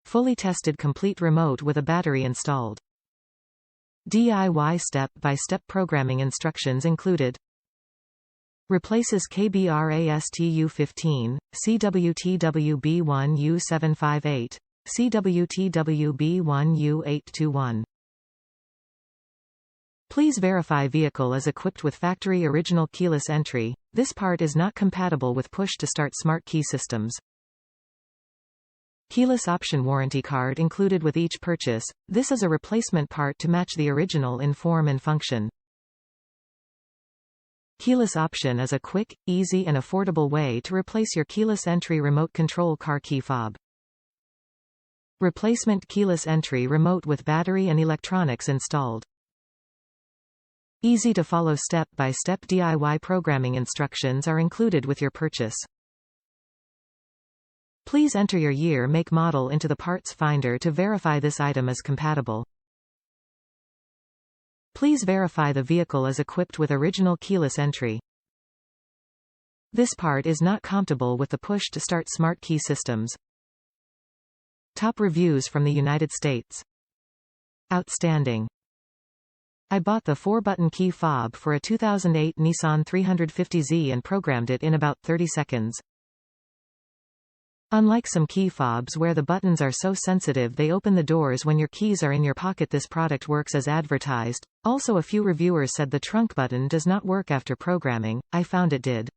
Fully tested complete remote with a battery installed. DIY step-by-step programming instructions included. Replaces KBRASTU15, CWTWB1U758, CWTWB1U821. Please verify vehicle is equipped with factory original keyless entry. This part is not compatible with push-to-start smart key systems. KeylessOption Warranty Card included with each purchase. This is a replacement part to match the original in form and function. KeylessOption is a quick, easy and affordable way to replace your keyless entry remote control car key fob. Replacement keyless entry remote with battery and electronics installed. Easy to follow step-by-step DIY programming instructions are included with your purchase. Please enter your year, make, model into the parts finder to verify this item is compatible. Please verify the vehicle is equipped with original keyless entry. This part is not compatible with the push-to-start smart key systems. Top reviews from the United States. Outstanding. I bought the 4-button key fob for a 2008 Nissan 350Z and programmed it in about 30 seconds. Unlike some key fobs where the buttons are so sensitive they open the doors when your keys are in your pocket, this product works as advertised. Also, a few reviewers said the trunk button does not work after programming. I found it did.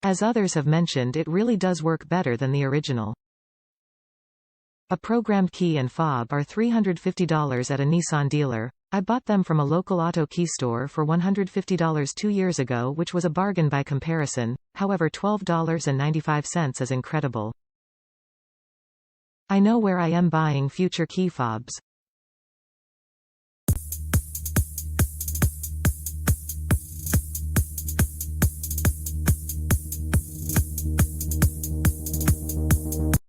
As others have mentioned, it really does work better than the original. A programmed key and fob are $350 at a Nissan dealer. I bought them from a local auto key store for $150 2 years ago, which was a bargain by comparison. However, $12.95 is incredible. I know where I am buying future key fobs.